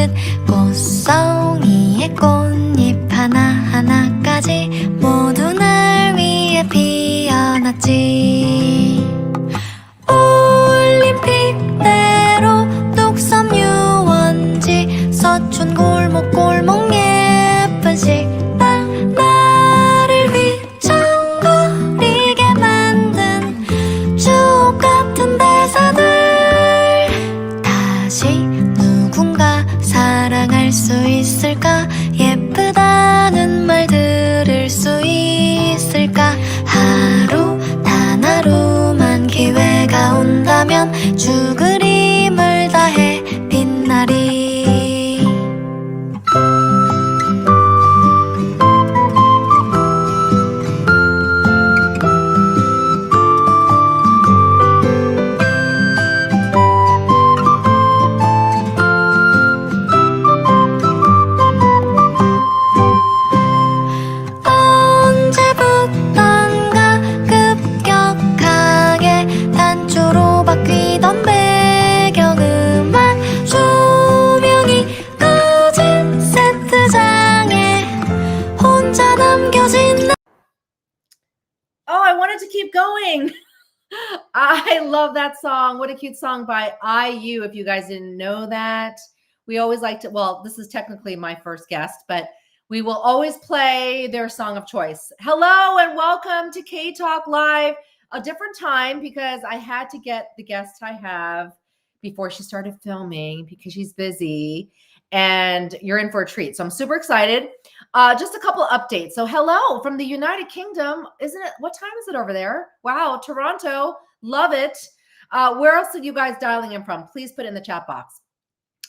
듯 꽃송이의 꽃잎 하나하나까지 모두 날 위해 피어났지. 올림픽대로 뚝섬 유원지 서촌 골목골목 예쁜 식당 나를 휘청거리게 만든 추억 같은 대사들 다시 누군가 사랑할 수 있을까 예쁘다는 말 들을 수 있을까 하루 단 하루만 기회가 온다면 죽으림을 다해 빛나리. 언제부턴가 급격하게 단조로 바뀌던 배경음악 조명이 꺼진 세트장에 혼자 남겨진 Oh, I wanted to keep going. I love that song. What a cute song by IU. If you guys didn't know that, we always like to, well, this is technically my first guest, but we will always play their song of choice. Hello and welcome to K Talk Live. A different time because I had to get the guest I have before she started filming because she's busy and you're in for a treat. So I'm super excited. Just a couple of updates. So hello from the United Kingdom. Isn't it? What time is it over there? Wow. Toronto. Love it. Where else are you guys dialing in from? Please put it in the chat box.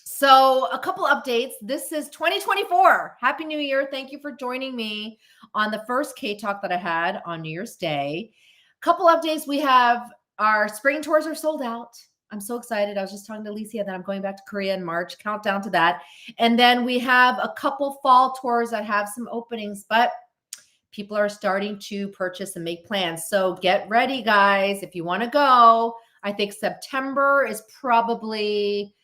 So a couple updates. This is 2024. Happy New Year. Thank you for joining me on the first K Talk that I had on New Year's Day. Couple updates. We have our spring tours are sold out. I'm so excited. I was just talking to Alicia that I'm going back to Korea in March. Countdown to that. And then we have a couple fall tours that have some openings, but people are starting to purchase and make plans. So get ready, guys. If you want to go, I think September is probably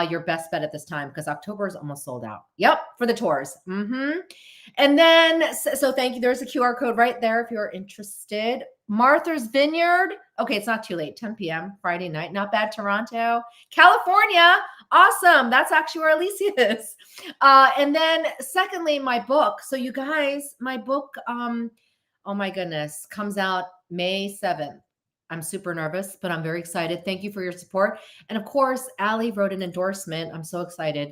your best bet at this time because October is almost sold out. Yep, for the tours. And then, so thank you. There's a QR code right there if you're interested. Martha's Vineyard. Okay, it's not too late. 10 p.m. Friday night. Not bad. Toronto, California. Awesome. That's actually where Alicia is. And then secondly, my book. So you guys, my book, oh my goodness, comes out May 7th. I'm super nervous, but I'm very excited. Thank you for your support. And of course, Ali wrote an endorsement. I'm so excited.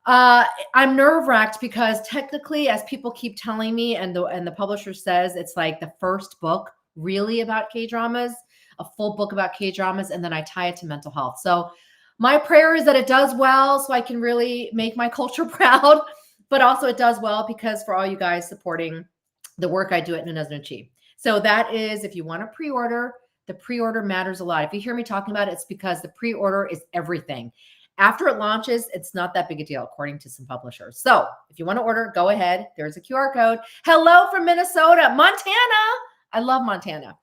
I'm nerve-wracked because technically, as people keep telling me, and the publisher says it's like the first book really about K-dramas, a full book about K-dramas, and then I tie it to mental health. So my prayer is that it does well so I can really make my culture proud, but also it does well because for all you guys supporting the work I do at Nunez Nuchi. So that is, if you want to pre-order, the pre-order matters a lot. If you hear me talking about it, it's because the pre-order is everything. After it launches, it's not that big a deal, according to some publishers. So if you want to order, go ahead. There's a QR code. Hello from Minnesota, Montana. I love Montana.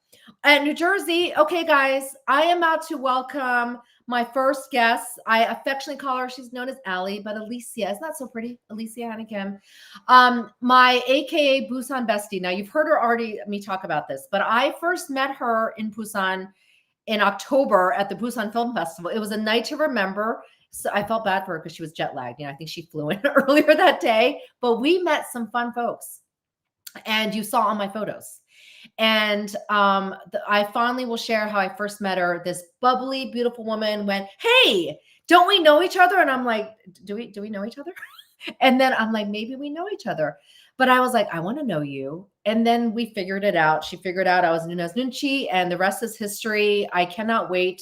And New Jersey. Okay, guys, I am about to welcome my first guest. I affectionately call her, she's known as Ali, but Alicia. Isn't that so pretty? Alicia Hannah-Kim. My AKA Busan bestie. Now, you've heard her already, me talk about this, but I first met her in Busan in October at the Busan Film Festival. It was a night to remember. So I felt bad for her because she was jet lagged. You know, I think she flew in earlier that day, but we met some fun folks and you saw on my photos. And I finally will share how I first met her. This bubbly, beautiful woman went, "Hey, don't we know each other?" And I'm like, do we know each other? And then I'm like, maybe we know each other. But I was like, I want to know you. And then we figured it out. She figured out I was Nunez Nunchi, and the rest is history. I cannot wait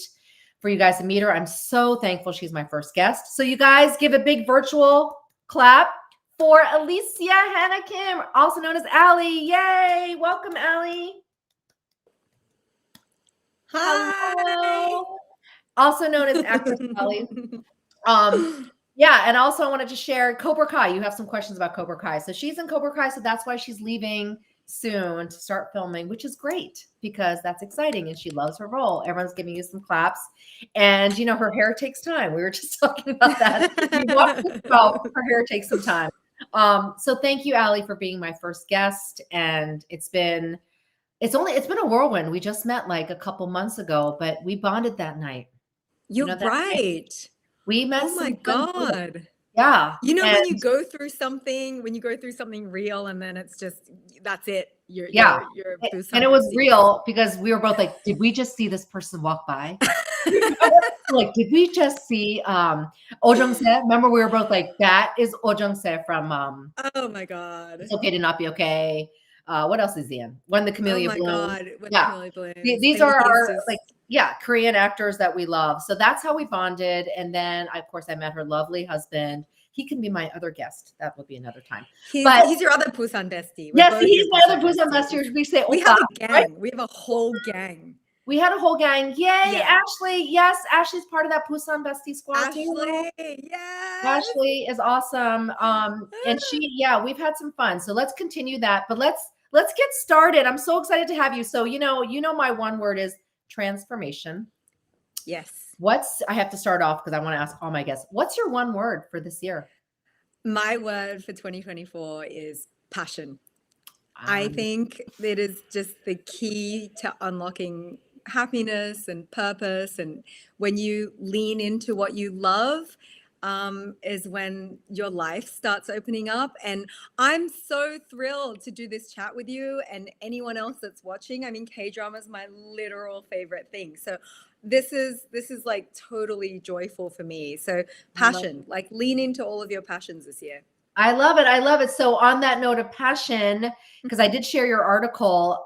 for you guys to meet her. I'm so thankful she's my first guest. So you guys give a big virtual clap for Alicia Hannah-Kim, also known as Ali. Yay! Welcome, Ali. Hi. Hello. Also known as actress Ali. Yeah, and also I wanted to share Cobra Kai. You have some questions about Cobra Kai. So she's in Cobra Kai, so that's why she's leaving soon to start filming, which is great because that's exciting and she loves her role. Everyone's giving you some claps. And you know, her hair takes time. We were just talking about that. We watched this about her hair takes some time. So thank you, Ali, for being my first guest. And it's been a whirlwind. We just met like a couple months ago, but we bonded that night. You're that right. night. We met. Oh my God. Yeah. You know, when you go through something real and then it's just, that's it. You're and it was real because we were both like, did we just see this person walk by? Like, did we just see Oh Jung-se? Remember, we were both like, that is Oh Jung-se from oh my God. It's Okay to Not Be Okay. What else is he in? When the Camellia Blooms. Oh my God. When the Camellia Blooms. These are our Korean actors that we love. So that's how we bonded. And then of course I met her lovely husband. He can be my other guest. That will be another time. He's your other Busan bestie. Yes, he's my other Busan bestie. We say, we have a gang. Right? We have a whole gang. We had a whole gang. Yay, yeah. Ashley. Yes, Ashley's part of that Busan bestie squad. Ashley, yes. Ashley is awesome. And we've had some fun. So let's continue that. But let's get started. I'm so excited to have you. So you know my one word is transformation. Yes. I have to start off because I want to ask all my guests, what's your one word for this year? My word for 2024 is passion. I think it is just the key to unlocking happiness and purpose. And when you lean into what you love, is when your life starts opening up. And I'm so thrilled to do this chat with you and anyone else that's watching. I mean, K-drama is my literal favorite thing. So this is like totally joyful for me. So passion, like lean into all of your passions this year. I love it. I love it. So on that note of passion, because I did share your article,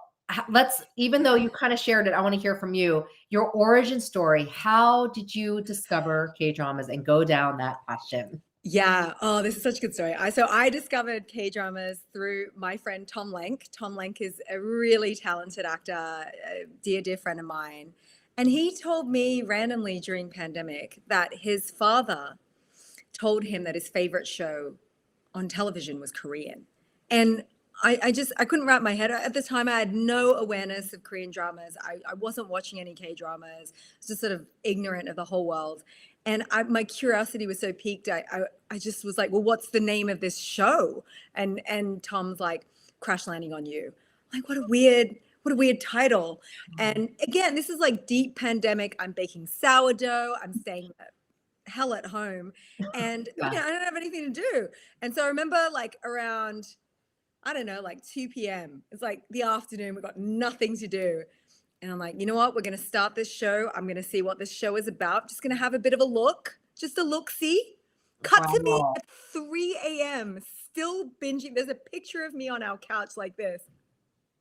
even though you kind of shared it, I want to hear from you, your origin story. How did you discover K-dramas and go down that passion? Yeah. Oh, this is such a good story. So I discovered K-dramas through my friend Tom Lenk. Tom Lenk is a really talented actor, a dear friend of mine. And he told me randomly during pandemic that his father told him that his favorite show on television was Korean. And I couldn't wrap my head. At the time, I had no awareness of Korean dramas. I wasn't watching any K-dramas. I was just sort of ignorant of the whole world. And my curiosity was so piqued. I just was like, well, what's the name of this show? And Tom's like, Crash Landing on You. I'm like, what a weird title. And again, this is like deep pandemic. I'm baking sourdough. I'm staying hell at home. And I don't have anything to do. And so I remember like around, I don't know, like 2 p.m. It's like the afternoon. We've got nothing to do. And I'm like, you know what? We're going to start this show. I'm going to see what this show is about. Just going to have a bit of a look. Just a look-see. Cut to me at 3 a.m. Still binging. There's a picture of me on our couch like this.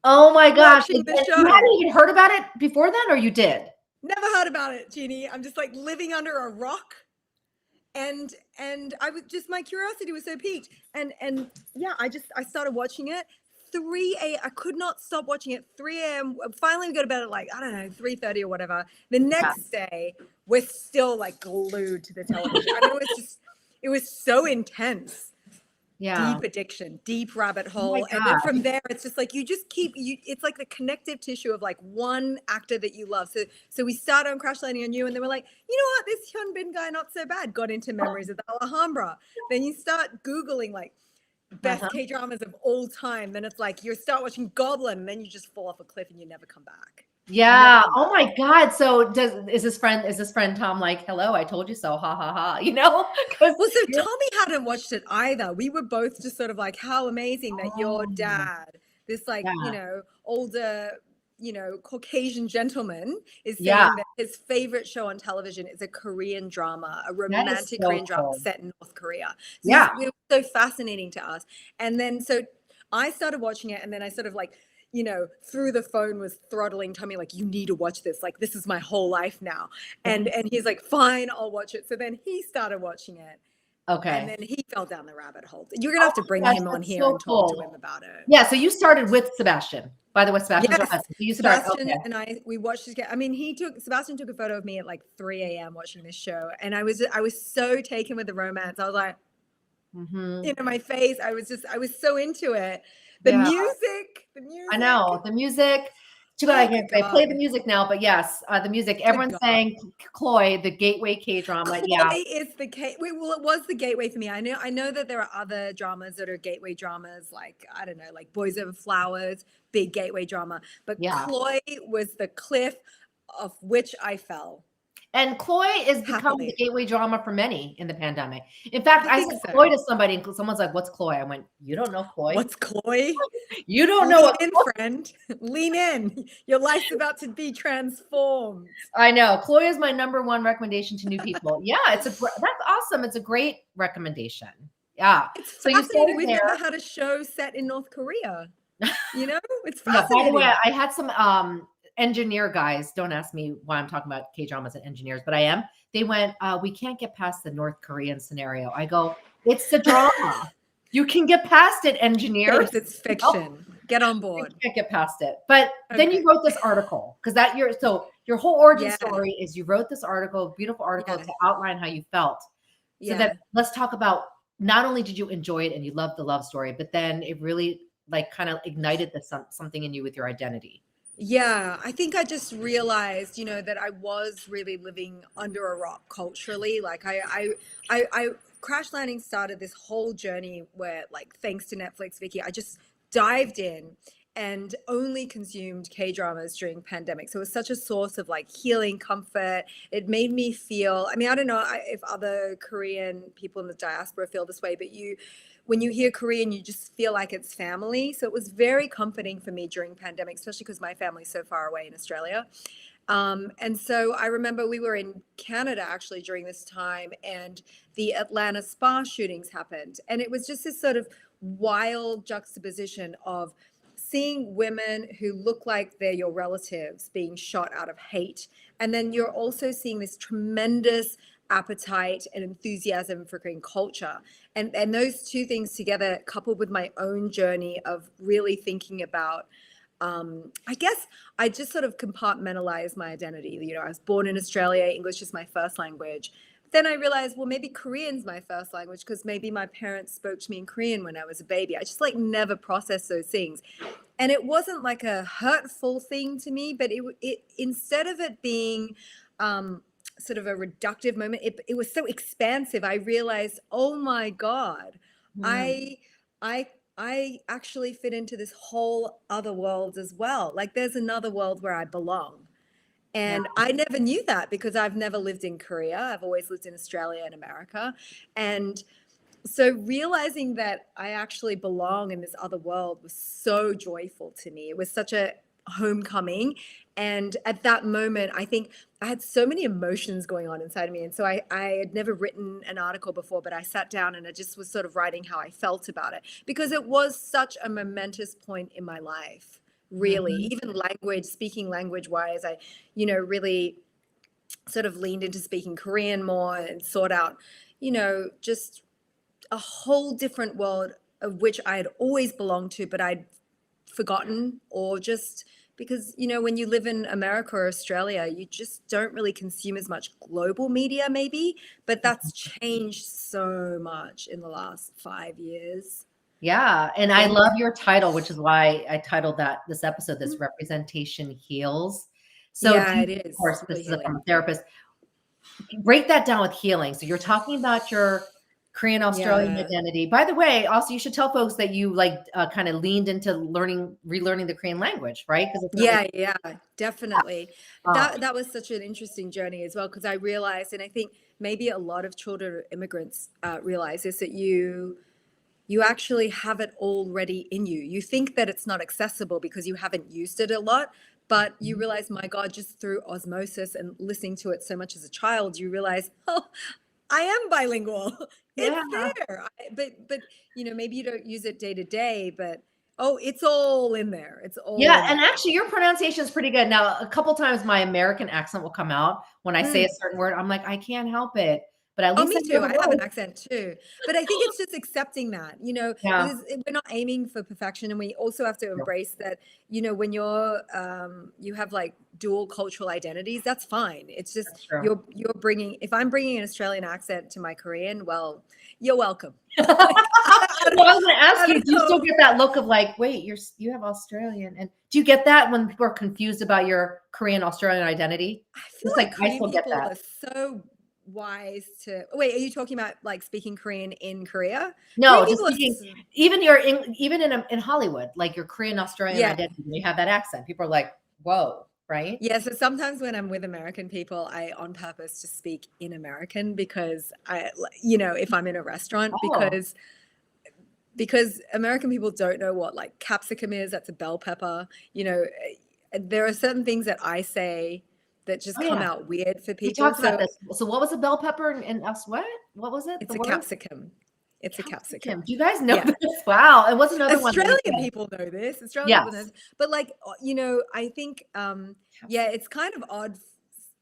Oh my gosh. You hadn't even heard about it before then, or you did? Never heard about it, Jeannie. I'm just like living under a rock. And I was just, my curiosity was so piqued. And yeah, I started watching it. 3 a.m. I could not stop watching it. 3 a.m. Finally, we go to bed at like, I don't know, 3:30 or whatever. The next day, we're still like glued to the television. I mean, it was so intense. Yeah. Deep addiction, deep rabbit hole. And then from there, it's just like, it's like the connective tissue of like one actor that you love. So we started on Crash Landing on You, and then we're like, you know what, this Hyunbin guy, not so bad. Got into Memories of the Alhambra. Then you start Googling like best K-dramas of all time. Then it's like, you start watching Goblin, and then you just fall off a cliff and you never come back. Yeah. Oh my God. So is this friend Tom like, hello, I told you so, ha ha ha, you know? Well, so Tommy hadn't watched it either. We were both just sort of like, how amazing that your dad, this like, you know, older, you know, Caucasian gentleman is saying that his favorite show on television is a Korean drama, a romantic Korean drama set in North Korea. So it was so fascinating to us. And then, so I started watching it, and then I sort of like, you know, through the phone was throttling Tommy, like, you need to watch this. Like, this is my whole life now. And he's like, fine, I'll watch it. So then he started watching it. Okay. And then he fell down the rabbit hole. You're going to have to bring him on here and talk to him about it. Yeah. So you started with Sebastian. By the way, Sebastian's your husband. So you started, Sebastian and we watched this. I mean, Sebastian took a photo of me at like 3 a.m. watching this show. And I was so taken with the romance. I was like, you know, my face, I was so into it. The Yeah. music. I know the music. Too bad I can't say play the music now, but yes, the music. Everyone's saying Chloe, the gateway K-drama. Yeah, Chloe is the well, it was the gateway for me. I know that there are other dramas that are gateway dramas, like I don't know, like Boys Over Flowers, big gateway drama. But yeah. Chloe was the cliff of which I fell. And Chloe is becoming Happily. the gateway drama for many in the pandemic. In fact, I think said so. Chloe to somebody, and someone's like, "What's Chloe?" I went, "You don't know Chloe. What's Chloe? You don't know what Lean in, friend. Lean in. Your life's about to be transformed. I know. Chloe is my number one recommendation to new people. Yeah, that's awesome. It's a great recommendation. Yeah. It's So you fascinating. started We've there. never had a show set in North Korea. You know, it's Yeah, fascinating. by the way, I had some engineer guys. Don't ask me why I'm talking about K-dramas and engineers, but I am. They went, we can't get past the North Korean scenario. I go, it's the drama. You can get past it, engineers. Babes, it's fiction. Get on board. You can't get past it. But then you wrote this article because your whole origin story is you wrote this article, beautiful article to outline how you felt. So that let's talk about not only did you enjoy it and you loved the love story, but then it really like kind of ignited something in you with your identity. Yeah, I think I just realized, you know, that I was really living under a rock culturally. Like I crash landing started this whole journey where, like, thanks to Netflix, Vicky, I just dived in and only consumed K-dramas during pandemic. So it was such a source of like healing, comfort. It made me feel, I mean, I don't know if other Korean people in the diaspora feel this way, but when you hear Korean, you just feel like it's family. So it was very comforting for me during pandemic, especially because my family's so far away in Australia. And so I remember we were in Canada actually during this time, and the Atlanta spa shootings happened. And it was just this sort of wild juxtaposition of seeing women who look like they're your relatives being shot out of hate. And then you're also seeing this tremendous appetite and enthusiasm for Korean culture. And those two things together, coupled with my own journey of really thinking about, I guess I just sort of compartmentalized my identity. You know, I was born in Australia, English is my first language. Then I realized, well, maybe Korean's my first language because maybe my parents spoke to me in Korean when I was a baby. I just like never processed those things. And it wasn't like a hurtful thing to me, but it instead of it being sort of a reductive moment, it was so expansive. I realized, oh my God, I actually fit into this whole other world as well. Like there's another world where I belong. And I never knew that because I've never lived in Korea. I've always lived in Australia and America. And so realizing that I actually belong in this other world was so joyful to me. It was such a homecoming. And at that moment, I think I had so many emotions going on inside of me. And so I had never written an article before, but I sat down and I just was sort of writing how I felt about it because it was such a momentous point in my life. Really, even speaking language wise, I, you know, really sort of leaned into speaking Korean more and sought out, you know, just a whole different world of which I had always belonged to, but I'd forgotten, or just because, you know, when you live in America or Australia, you just don't really consume as much global media maybe, but that's changed so much in the last 5 years. Yeah. And I love your title, which is why I titled this episode, this Representation Heals. So it is. Of course, this is from a therapist. Break that down with healing. So you're talking about your Korean Australian identity. By the way, also you should tell folks that you kind of leaned into relearning the Korean language, right? Yeah, definitely. That was such an interesting journey as well, because I realized, and I think maybe a lot of children of immigrants realize this, that you actually have it already in you. You think that it's not accessible because you haven't used it a lot, but you realize, my God, just through osmosis and listening to it so much as a child, you realize, oh, I am bilingual. It's there. But you know, maybe you don't use it day to day, but it's all in there. It's all in and there. actually your pronunciation is pretty good. Now, a couple times my American accent will come out when I say a certain word. I'm like, I can't help it. but at Oh, least me I know too. I the have an word. accent too. But I think it's just accepting that, Yeah, we're not aiming for perfection. And we also have to yeah, embrace that, when you have like dual cultural identities, that's fine. It's just, that's true. if I'm bringing an Australian accent to my Korean, well, you're welcome. Well, Like, I was going to ask I you, don't do you still know. get that look of like, wait, you have Australian, and do you get that when people are confused about your Korean Australian identity? I feel It's like like I Korean still get people that. are so wise to, wait, are you talking about like speaking Korean in Korea? Korean No, just people are, thinking, even in Hollywood, like your Korean Australian yeah. identity, when you have that accent, people are like, whoa, right? Yeah, so sometimes when I'm with American people, I on purpose just speak in American because if I'm in a restaurant, Oh, because American people don't know what like capsicum is, that's a bell pepper. There are certain things that I say that just oh come yeah. out weird for We people. talked about So this. So what was a bell pepper and us what? What was it? it's The a word? capsicum. It's a Capsicum. capsicum. Do you guys know Yeah. this? Wow. And what's another one that you Australian said? people know this. Australian people know Yes. this. But like, I think, yeah, Capsicum. it's kind of odd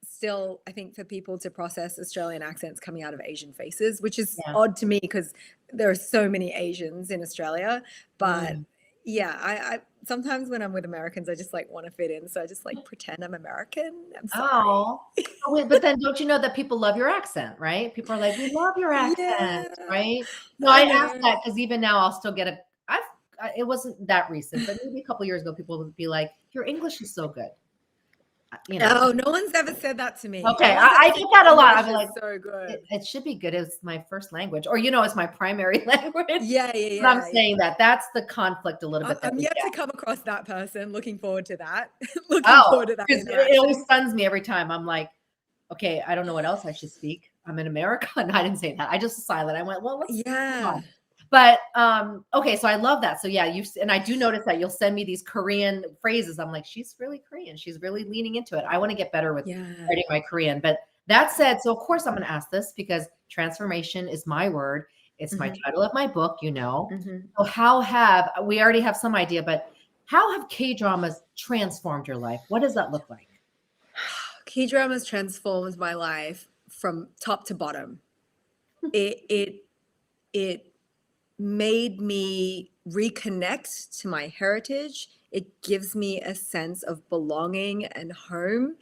still, I think, for people to process Australian accents coming out of Asian faces, which is Yeah. odd to me because there are so many Asians in Australia. But Mm. yeah, I sometimes when I'm with Americans, I just like want to fit in. So I just like pretend I'm American. I'm sorry. Oh. Oh, wait, but then don't you know that people love your accent, right? People are like, we love your accent, Yeah, right? No, I I asked know. that because even now I'll still get it wasn't that recent, but maybe a couple years ago, people would be like, your English is so good. You know, Oh, no one's ever said that to me. okay. No I, one's ever I said get that a your lot. I'd English be is like, so good. it should be good. It's my first language, or, it's my primary language. Yeah, But I'm yeah, yeah. saying that's the conflict a little bit that I'm we yet to get. come across that person. Looking forward to that. Looking Oh, forward to that because it always interaction. stuns me every time. I'm like, okay, I don't know what else I should speak. I'm in America. And I didn't say that. I just silent. I went, well, let's move Yeah. on. But okay, so I love that. So yeah, and I do notice that you'll send me these Korean phrases. I'm like, she's really Korean. She's really leaning into it. I want to get better with Yeah. writing my Korean. But that said, so of course I'm going to ask this because transformation is my word. It's my Mhm. title of my book, Mhm. So we already have some idea, but how have K-dramas transformed your life? What does that look like? KDrama's transformed my life from top to bottom. It made me reconnect to my heritage. It gives me a sense of belonging and home.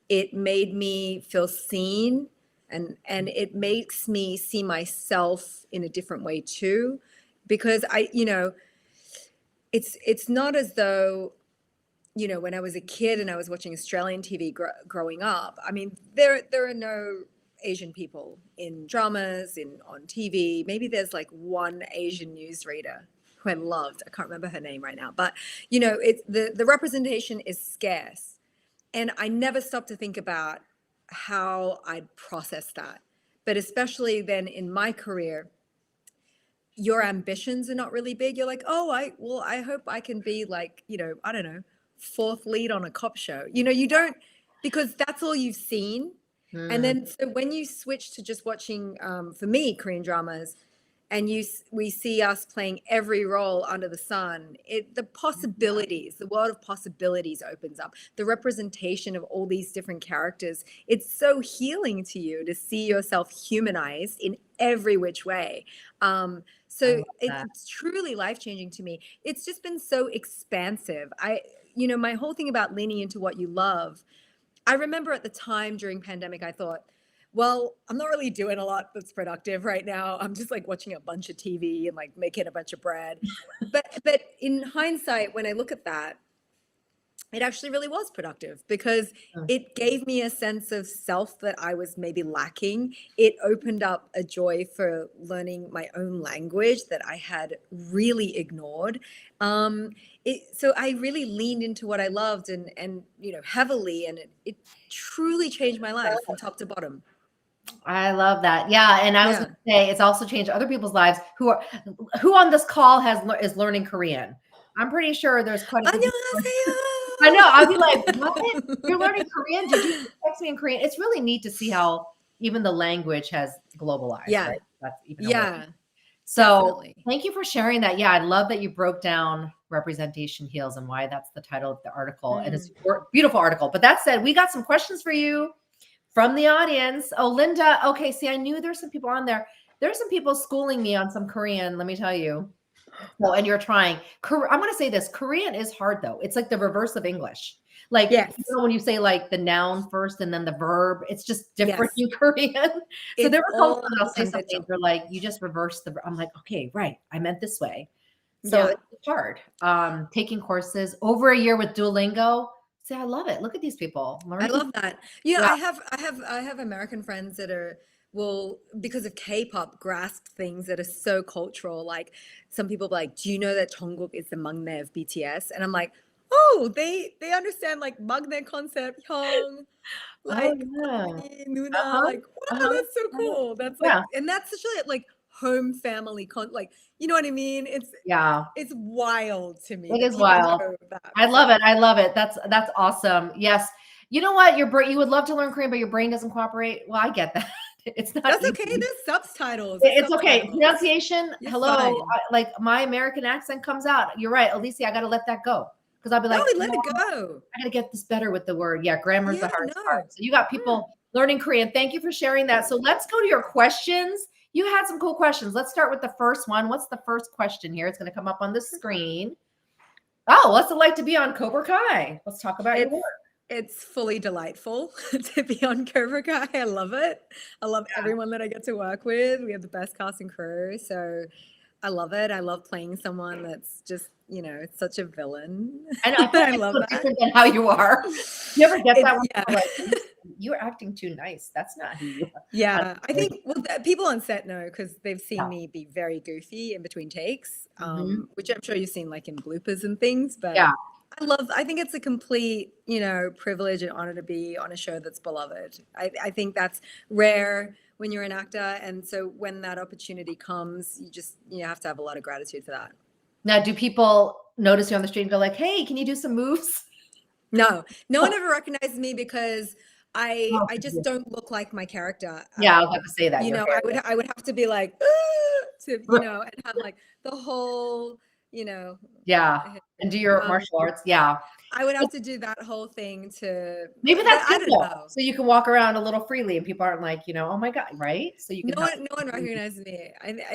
It made me feel seen, and it makes me see myself in a different way too, because it's not as though, when I was a kid and I was watching Australian TV growing up. I mean, there are no Asian people in dramas, on TV. Maybe there's like one Asian newsreader who I loved. I can't remember her name right now, but it's the representation is scarce, and I never stopped to think about how I'd process that. But especially then in my career, your ambitions are not really big. You're like, oh, I hope I can be like, I don't know, fourth lead on a cop show. You don't, because that's all you've seen. And Hmm. then so when you switch to just watching, for me, Korean dramas, and we see us playing every role under the sun, the possibilities, the world of possibilities opens up. The representation of all these different characters, it's so healing to you to see yourself humanized in every which way. I So love that. it's truly life-changing to me. It's just been so expansive. My whole thing about leaning into what you love, I remember at the time during pandemic, I thought, well, I'm not really doing a lot that's productive right now. I'm just like watching a bunch of TV and like making a bunch of bread. But in hindsight, when I look at that, it actually really was productive because Hmm. it gave me a sense of self that I was maybe lacking. It opened up a joy for learning my own language that I had really ignored. So I really leaned into what I loved and heavily, and it truly changed my life from top to bottom. I love that. Yeah, and I was going Yeah. to say it's also changed other people's lives who on this call is learning Korean. I'm pretty sure there's quite a few people. I know. I'd be like, "What? You're learning 안녕하세요. Korean? Did you text me in Korean?" It's really neat to see how even the language has globalized, Yeah. right? That's even a word. Yeah, So definitely. thank you for sharing that. Yeah, I love that you broke down representation heals and why that's the title of the article. And it's Mm. a beautiful article. But that said, we got some questions for you from the audience. Oh, Linda. Okay, see, I knew there's some people on there. There's some people schooling me on some Korean, let me tell you. Well, and you're trying. I'm going to say this. Korean is hard, though. It's like the reverse of English. Like, Yes. you know, when you say like the noun first and then the verb, it's just different Yes. in Korean. So It's there were all times when I'll say something, 반대쪽. they're like, you just reverse the, I'm like, okay, right. I meant this way. So Yeah. it's hard. Taking courses over a year with Duolingo. See, I love it. Look at these people. I love that. Yeah, Yeah. I have American friends that will, because of K-pop, grasp things that are so cultural. Like some people are like, do you know that Jungkook is the maknae of BTS? And I'm like, oh, they understand like maknae concept, hyung, like yeah. 언니, 누나, Uh-huh. like wow, that's so cool. That's like, Yeah. and that's such a like home family like, you know what I mean? Yeah. It's wild to me. It that is people wild. know that. I love it. I love it. That's awesome. Yes. You know what? Your brain, you would love to learn Korean, but your brain doesn't cooperate. Well, I get that. It's not That's easy. okay. There's subtitles. It's okay. Pronunciation. You're Hello. fine. Like my American accent comes out. You're right, Alicia. I got to let that go because I'll be like, No, let it go. I got to get this better with the word. Yeah, grammar is the Yeah, hardest no. part. So you got people learning Korean. Thank you for sharing that. So let's go to your questions. You had some cool questions. Let's start with the first one. What's the first question here? It's going to come up on the screen. Oh, what's it like to be on Cobra Kai? Let's talk about your work. It's fully delightful to be on Cobra Kai. I love it. I love everyone that I get to work with. We have the best cast and crew. So I love it. I love playing someone that's just, you know, it's such a villain. I know. I feel like I it's love so that. different than how you are. You ever get that one? Yeah. Like, you're acting too nice. That's not who you are. Yeah, I think people on set know because they've seen Yeah. me be very goofy in between takes, Mhm. which I'm sure you've seen like in bloopers and things. But Yeah. I think it's a complete, you know, privilege and honor to be on a show that's beloved. I think that's rare when you're an actor. And so when that opportunity comes, you have to have a lot of gratitude for that. Now, do people notice you on the street and go like, hey, can you do some moves? No one ever recognizes me because I just don't look like my character. Yeah, I was about to say that. You Your know, hair. I would have to be like, "Ah," to, you know, and have like the whole, you know, Yeah. And do your martial arts. Yeah. I would have to do that whole thing to, Maybe that's I good don't though. know. So you can walk around a little freely and people aren't like, you know, oh my God, right? So you can No one recognizes me.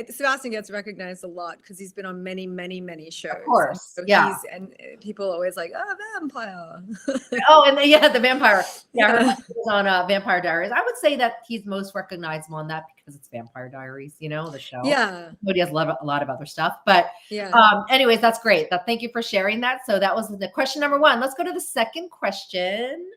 Sebastian gets recognized a lot because he's been on many, many, many shows. Of course. So Yeah. and people are always like, oh, vampire. Oh, and the vampire. Yeah, her Yeah. husband was on Vampire Diaries. I would say that he's most recognizable on that because it's Vampire Diaries, you know, the show. Yeah. Nobody has a lot of other stuff. But Yeah. anyways, that's great. Thank you for sharing that. So that was the question number one. Let's go to the second question.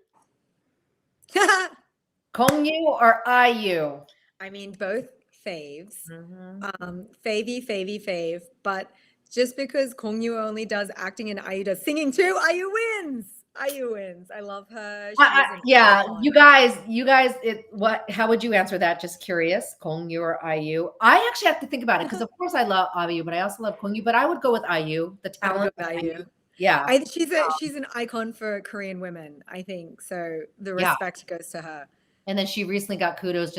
Kongyu or IU? I mean, both faves. Mm-hmm. Fave. But just because Kongyu only does acting and IU does singing too, IU wins. IU wins. I love her. Yeah, you guys, how would you answer that? Just curious, Kongyu or IU? I actually have to think about it because of course I love IU, but I also love Kongyu, but I would go with IU, the talent. IU. Yeah. She's an icon for Korean women, I think. So the respect goes to her. And then she recently got kudos.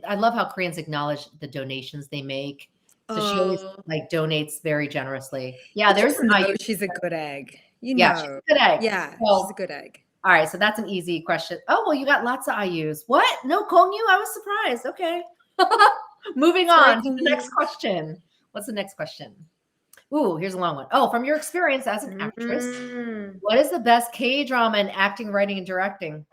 I love how Koreans acknowledge the donations they make. So she always like donates very generously. Yeah, there's an IU. She's a good egg. She's a good egg. Yeah, so, she's a good egg. All right, so that's an easy question. Oh, well, you got lots of IUs. What? No Kongyu? I was surprised. Okay. Moving on to the next question. What's the next question? Ooh, here's a long one. Oh, from your experience as an actress, what is the best K-drama in acting, writing, and directing?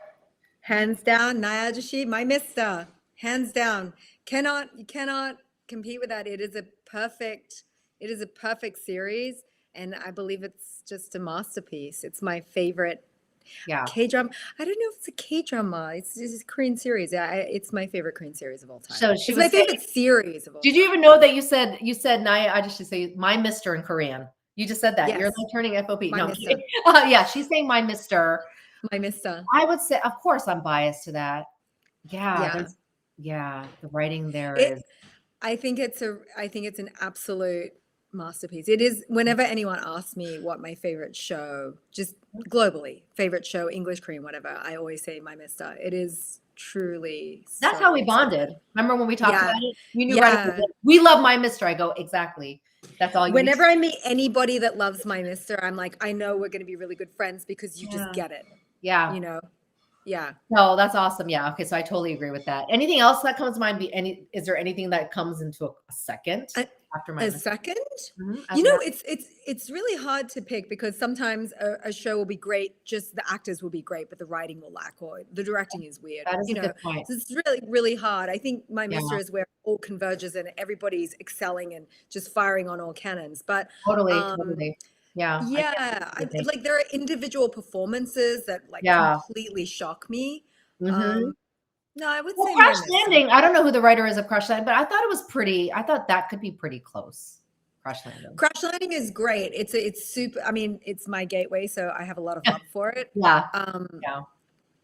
Hands down, 나의 아저씨, my mister. Hands down. You cannot compete with that. It is a perfect series. And I believe it's just a masterpiece. It's my favorite K-drama. I don't know if it's a K-drama. It's a Korean series. It's my favorite Korean series of all time. So it's my favorite series of all time. Did you even know that you said Naya? I just should say my mister in Korean. You just said that. Yes. You're like turning FOP. My No, mister. Yeah, she's saying my mister. My mister. I would say, of course, I'm biased to that. Yeah. The writing there is. I think it's an absolute masterpiece. It is. Whenever anyone asks me what my favorite show, just globally, favorite show, English, Korean, whatever, I always say my mister. It is truly. That's how we bonded. Remember when we talked about it? You knew right away. We love my mister. I go, exactly. That's all you Whenever I meet anybody that loves my mister, I'm like, I know we're going to be really good friends because you just get it. Yeah. You know? Yeah. No, that's awesome. Yeah. Okay. So I totally agree with that. Anything else that comes to mind? Is there anything that comes into a second after my A second? You after know, that? it's really hard to pick because sometimes a show will be great, just the actors will be great, but the writing will lack or the directing is weird. That is You a know, good point. so it's really, really hard. I think My Yeah. Mister is where all converges and everybody's excelling and just firing on all cannons. But Totally. um Totally. Yeah. I yeah, can't agree. like there are individual performances that like Yeah. completely shock me. Mm-hmm. No, I would Well, say My Crash Mister. Landing. I don't know who the writer is of Crash Landing, but I thought it was pretty. I thought that could be pretty close. Crash Landing. Crash Landing is great. It's super. I mean, it's my gateway, so I have a lot of love for it. Yeah. Um, Yeah.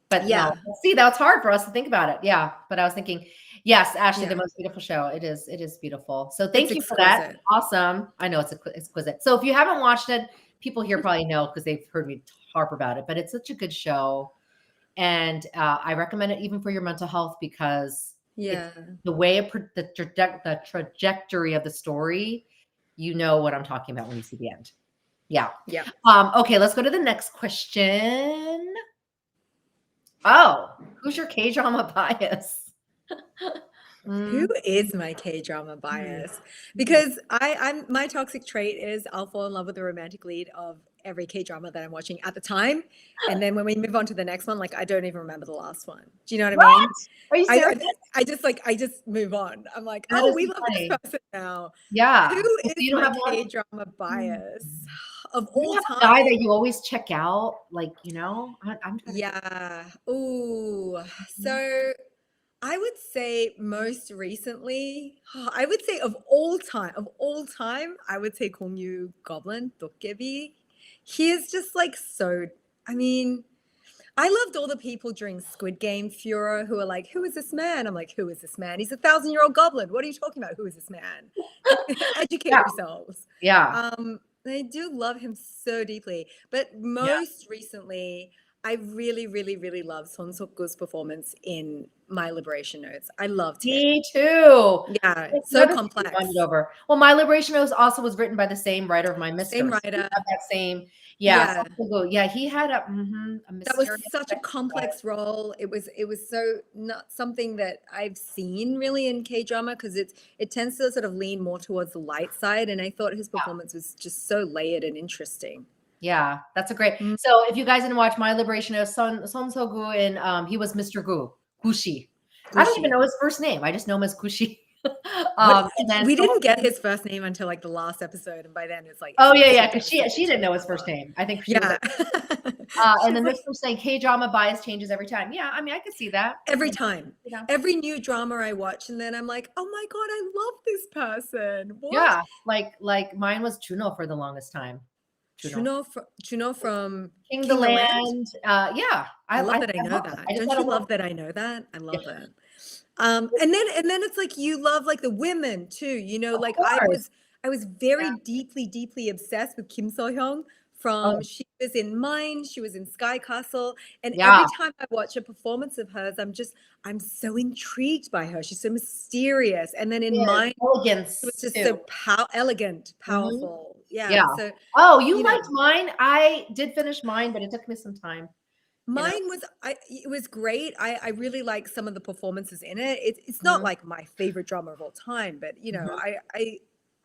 But yeah, no, see, that's hard for us to think about it. Yeah. But I was thinking, yes, Ashley, the yeah, most beautiful show. It is beautiful. So it's thank you for that. exquisite. Awesome. I know it's exquisite. So if you haven't watched it, people here probably know because they've heard me harp about it, but it's such a good show. And I recommend it even for your mental health because Yeah. the way the trajectory of the story, you know what I'm talking about when you see the end. Yeah. Yeah. Okay, let's go to the next question. Oh, who's your K-drama bias? Who is my K-drama bias? Because I'm my toxic trait is I'll fall in love with the romantic lead of every K-drama that I'm watching at the time. And then when we move on to the next one, like I don't even remember the last one. Do you know what I mean? Are you serious? I just move on. I'm like, That oh, is we so love funny. this person now. Yeah. Who So is you don't my have one? K-drama bias of You all have time? a guy that you always check out, like, I'm trying to Yeah. Ooh. So I would say most recently, I would say of all time, I would say Kongyu Goblin, Dokkebi. He is just like so, I mean, I loved all the people during Squid Game Furor who are like, who is this man? I'm like, who is this man? He's a 1,000-year-old goblin. What are you talking about? Who is this man? Educate Yeah. yourselves. Yeah. I do love him so deeply. But Yeah. most recently, I really, really, really love Son Seok-gu's performance in My Liberation Notes. I loved him. Me too. Yeah, It's so another thing complex. we bonded over. Well, My Liberation Notes also was written by the same writer of My Mister. Same So we writer. have that same, Yeah. Yeah, he had a That was mysterious such a complex role. It was so not something that I've seen really in K-drama because it tends to sort of lean more towards the light side. And I thought his performance was just so layered and interesting. Yeah, that's a great. So if you guys didn't watch My Liberation of Son So-gu and he was Mr. Gushi. I don't even know his first name. I just know him as Gushi. And then We didn't get his first name until like the last episode, and by then it's like oh yeah, because she didn't know his first name. I think she was and then this was saying K-drama bias changes every time. Yeah, I mean I could see that. every time. Yeah. Every new drama I watch, and then I'm like, oh my god, I love this person. What? Yeah, like mine was Chuno for the longest time. Chuno from King the Land. Yeah, I love that I know love that. I just Don't gotta you love that I know that? I love that. And then it's like you love like the women too. You know, Of like course. I was very deeply obsessed with Kim So Hyung from she was in Mine, she was in Sky Castle, and every time I watch a performance of hers, I'm so intrigued by her. She's so mysterious. And then in Mine, elegance it was just too. so elegant, powerful. Yeah. So Oh, you you know, liked Mine? I did finish Mine, but it took me some time. Mine was it was great. I really like some of the performances in it. It's not like my favorite drama of all time, but you know,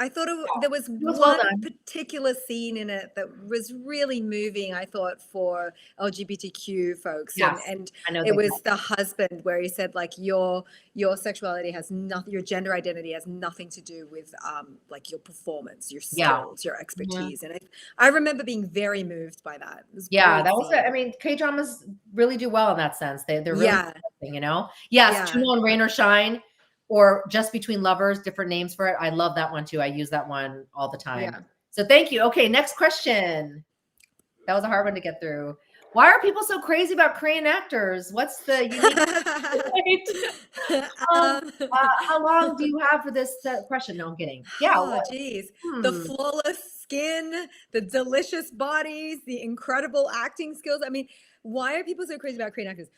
I thought there was was well one done. particular scene in it that was really moving, I thought, for LGBTQ folks. Yes, And I know it was the husband where he said like your sexuality has nothing, your gender identity has nothing to do with like your performance, your skills, your expertise. And I remember being very moved by that. It was that great was scene. I mean, K-dramas really do well in that sense. They're really interesting, you know? Yes, Yeah. Chuno and Rain or Shine, or Just Between Lovers, different names for it. I love that one too. I use that one all the time. Yeah. So thank you. Okay, next question. That was a hard one to get through. Why are people so crazy about Korean actors? What's the unique how long do you have for this question? No, I'm kidding. Yeah. Oh, geez. The flawless skin, the delicious bodies, the incredible acting skills. I mean, why are people so crazy about Korean actors?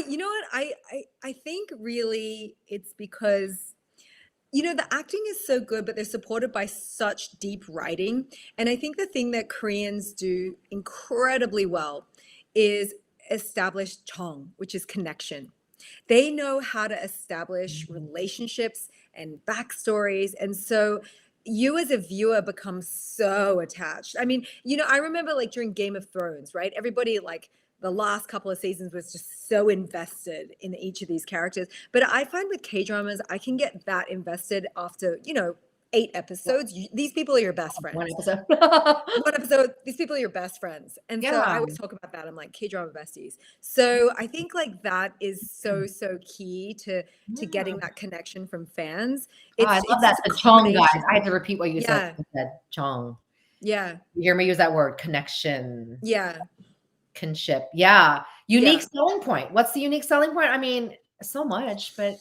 You know what? I think really it's because you know, the acting is so good, but they're supported by such deep writing. And I think the thing that Koreans do incredibly well is establish Chong, which is connection. They know how to establish relationships and backstories. And so you as a viewer become so attached. I mean, I remember like during Game of Thrones, right? Everybody like the last couple of seasons was just so invested in each of these characters. But I find with K-dramas, I can get that invested after, 8 episodes. These people are your best friends. One episode. One episode, these people are your best friends. And so I Yeah. always talk about that. I'm like K-drama besties. So I think like that is so key to getting that connection from fans. I love that. just a The Chong guys. combination. I had to repeat what you Yeah. said. You said Chong. Yeah. You hear me use that word, connection, Yeah. kinship. Yeah. Unique Yeah. selling point. What's the unique selling point? I mean, so much, but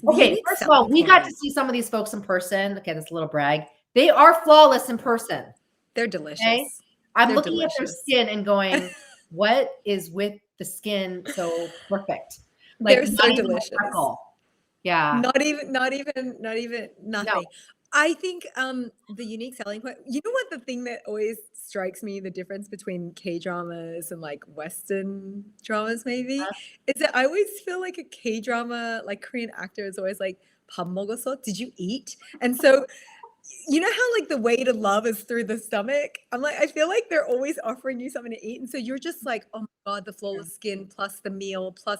The okay, unique first of all, selling we got to point. see some of these folks in person. Okay, that's a little brag. They are flawless in person. They're delicious. Okay? I'm They're looking at their delicious. skin and going, what is with the skin so perfect? Like They're not so even a delicious. freckle. Yeah. Not even nothing. No. I think the unique selling point, what the thing that always strikes me, the difference between K-dramas and like Western dramas maybe, is that I always feel like a K-drama, like Korean actor is always like, 밥 먹었어? Did you eat? And so you know how like the way to love is through the stomach? I'm like, I feel like they're always offering you something to eat. And so you're just like, oh my God, the flawless skin plus the meal plus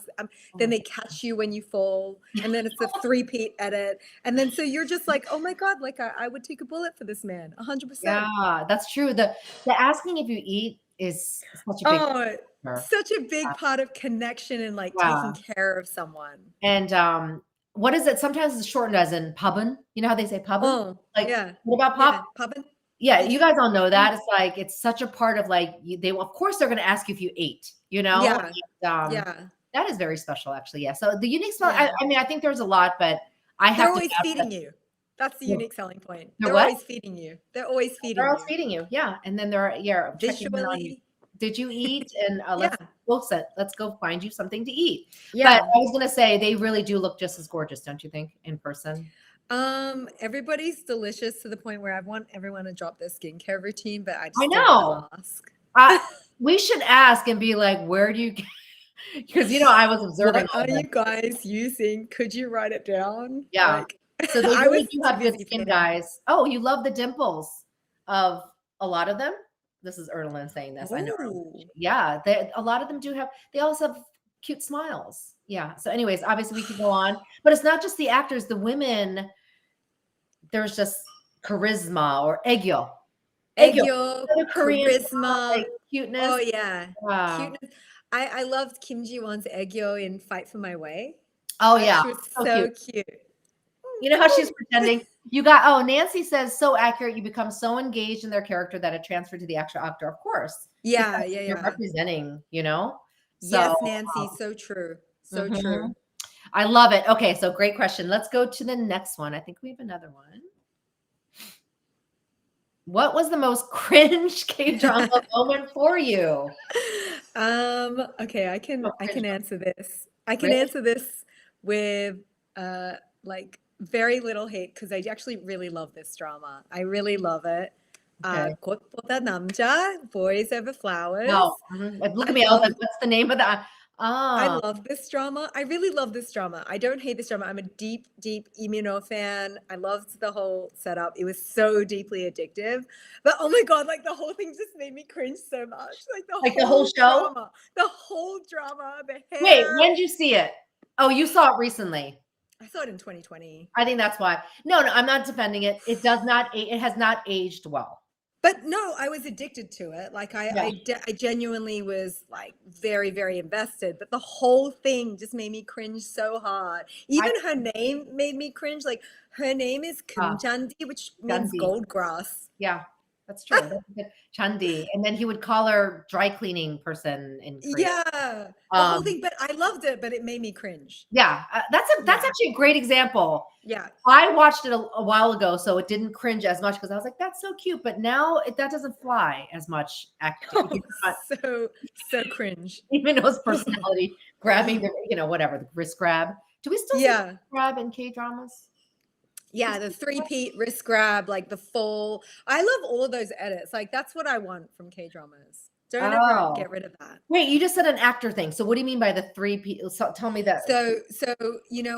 then they catch you when you fall. And then it's a 3-peat edit. And then so you're just like, oh my God, like I would take a bullet for this man, 100%. Yeah, that's true. The asking if you eat is such a big Such a big part of connection and like Yeah. taking care of someone. And what is it? Sometimes it's shortened as in pubin. You know how they say pubin? Oh, Like, yeah. what about pop? Yeah. Pubin? Yeah, you guys all know that. It's like it's such a part of like of course they're going to ask you if you ate. Yeah. And, Yeah. that is very special, actually. Yeah. So the unique smell. Yeah. I mean, I think there's a lot, but I have They're to always vouch feeding that you. That's the unique selling point. They're They're what? always feeding you. They're always feeding They're always you. feeding you. Yeah, and then they're checking in on you. Visually. Did you eat? And Yeah. let's go find you something to eat. Yeah. But I was gonna say they really do look just as gorgeous, don't you think, in person? Everybody's delicious to the point where I want everyone to drop their skincare routine, but I just I don't know. ask. We should ask and be like, where do you get because I was observing. What are you guys using? Could you write it down? Yeah. Like, So they I really was do too have good busy skin, thinking. guys. Oh, you love the dimples of a lot of them. This is Erlen saying this. I know. Ooh. Yeah, a lot of them do have. They also have cute smiles. Yeah. So, anyways, obviously we could go on, but it's not just the actors. The women. There's just charisma or egyo. Egyo, The Korean charisma. like, cuteness. Oh yeah. Wow. Cuteness. I loved Kim Ji-won's Egyo in Fight for My Way. Oh yeah. She was So so cute. cute. You know how she's pretending? Nancy says so accurate. You become so engaged in their character that it transferred to the actual actor. Of course. Yeah, Because yeah, You're yeah. representing, Yes, So, Nancy, so true. So Mhm. true. I love it. Okay, so great question. Let's go to the next one. I think we have another one. What was the most cringe K-drama moment for you? Okay, I can answer this. I can Really? answer this with like very little hate because I actually really love this drama. I really love it. Okay. 꽃보다 남자, Boys Over Flowers. No. Look at me. What's the name of that? I Oh, love this drama. I really love this drama. I don't hate this drama. I'm a deep, deep Imino fan. I loved the whole setup. It was so deeply addictive. But oh my God, like the whole thing just made me cringe so much. Like the whole show? drama. The whole drama, the hair. wait, when did you see it? Oh, you saw it recently. I saw it in 2020. I think that's why. No, I'm not defending it. It has not aged well. But no, I was addicted to it. Like I genuinely was like very, very invested. But the whole thing just made me cringe so hard. Even her name made me cringe. Like her name is Kumjandi, which means Jandi. gold grass. Yeah, that's true. That's good. Chandi. And then he would call her dry cleaning person in Korea. Yeah, the whole thing. But I loved it, but it made me cringe. Yeah, that's actually a great example. Yeah. I watched it a while ago, so it didn't cringe as much because I was like, that's so cute. But now that doesn't fly as much. So cringe. Even his personality grabbing the, whatever, the wrist grab. Do we still see wrist grab in K-dramas? Yeah, the 3-peat wrist grab, like the full. I love all of those edits. Like that's what I want from K-dramas. Don't ever Oh, get rid of that. wait, you just said an actor thing. So what do you mean by the three people? So tell me that. So,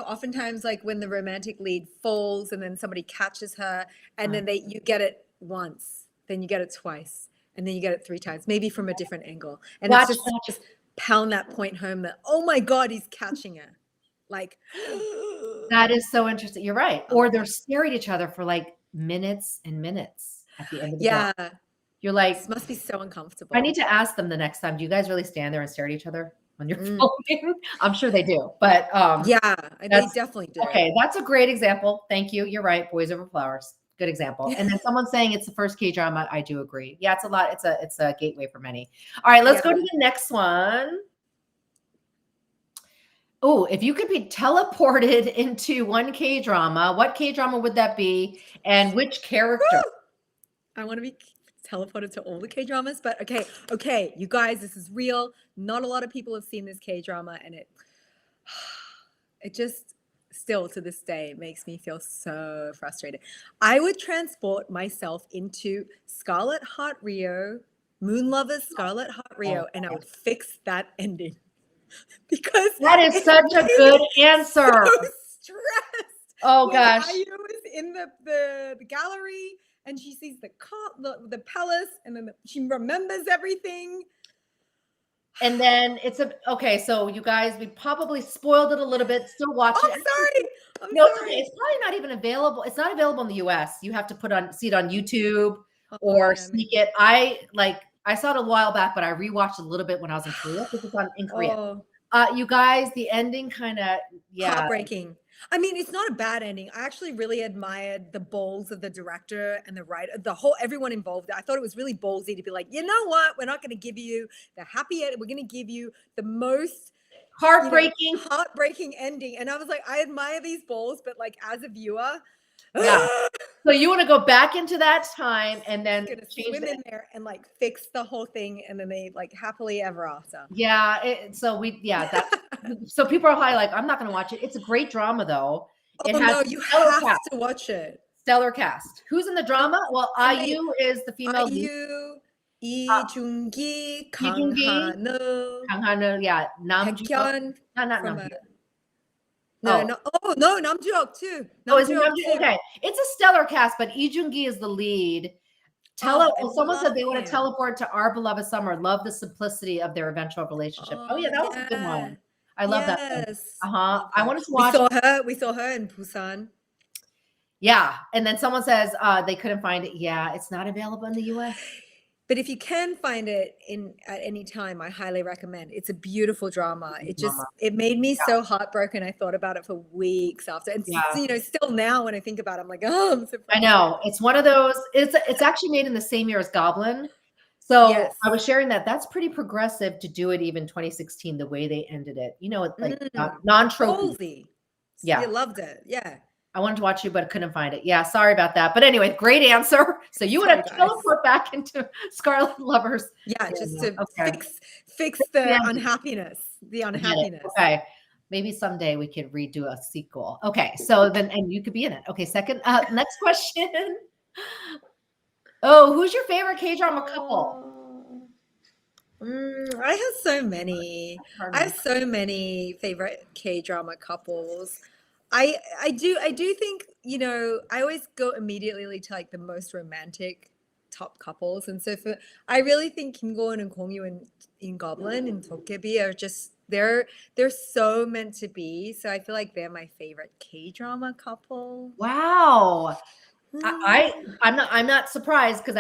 oftentimes, like when the romantic lead falls and then somebody catches her, and then you get it once, then you get it twice, and then you get it 3 times, maybe from a different angle, and Watch, it's just pound that point home that, oh my God, he's catching her, like. that is so interesting. You're right. Or they're staring at each other for like minutes and minutes at the end of the drama. Yeah, You're like, this must be so uncomfortable. I need to ask them the next time. Do you guys really stand there and stare at each other when you're filming? I'm sure they do, but Yeah, they definitely do. okay. That's a great example. Thank you. You're right. Boys Over Flowers. Good example. And then someone saying it's the first K-drama. I do agree. Yeah, it's a lot. It's a gateway for many. All right, let's go to the next one. Oh, if you could be teleported into one K-drama, what K-drama would that be? And which character? I want to be teleported to all the K-dramas, but okay, you guys, this is real. Not a lot of people have seen this K-drama, and it just still to this day makes me feel so frustrated. I would transport myself into Scarlet Heart Rio, Moon Lovers Scarlet Heart Rio, and I would fix that ending. Because that is such a good answer. So stressed. Oh gosh. Ayu is in the gallery and she sees the palace, and then she remembers everything. And then okay. So you guys, we probably spoiled it a little bit. Still watch it. I'm sorry. It's okay. It's probably not even available. It's not available in the US. You have to see it on YouTube or sneak it. I saw it a while back, but I rewatched it a little bit when I was in Korea because it's in Korea. You guys, the ending kind of, heartbreaking. I mean, it's not a bad ending. I actually really admired the balls of the director and the writer, everyone involved. I thought it was really ballsy to be like, you know what? We're not going to give you the happy end. We're going to give you the most heartbreaking ending. And I was like, I admire these balls, but like as a viewer, yeah. So you want to go back into that time and then swim in there and like fix the whole thing, and then they like happily ever after. Yeah. So people are probably like, I'm not going to watch it. It's a great drama though. You have to watch it. Stellar cast. Who's in the drama? Well, IU is the female. IU, Lee Jung-gi, Kang Ha-no, yeah, Baekhyun, not Namjoon. Namjoon too. Okay, it's a stellar cast, but Lee Jung-gi is the lead. Someone said they want to teleport to Our Beloved Summer. Love the simplicity of their eventual relationship. That was a good one. I love that. I wanted to watch. We saw her in Busan. Yeah, and then someone says they couldn't find it. Yeah, it's not available in the US. But if you can find it at any time, I highly recommend. It's a beautiful drama. It made me so heartbroken. I thought about it for weeks after. And still now when I think about it, I'm like, oh, I'm so I know. It's one of those. It's actually made in the same year as Goblin. So I was sharing that's pretty progressive to do it even 2016, the way they ended it. It's like non-tropey. Yeah. You loved it. Yeah. I wanted to watch you, but I couldn't find it. Yeah, sorry about that. But anyway, great answer. So you would have teleport back into Scarlet Lovers. Yeah, just to fix the unhappiness. The unhappiness. Okay. Maybe someday we could redo a sequel. Okay. So then, and you could be in it. Okay. Next question. Oh, who's your favorite K-drama couple? I have so many. I have so many favorite K-drama couples. I do think, I always go immediately to like the most romantic top couples. And so I really think Kim Go-eun and Gong Yoo in Goblin and Dokkaebi are just, they're so meant to be. So I feel like they're my favorite K-drama couple. Wow. I'm not surprised because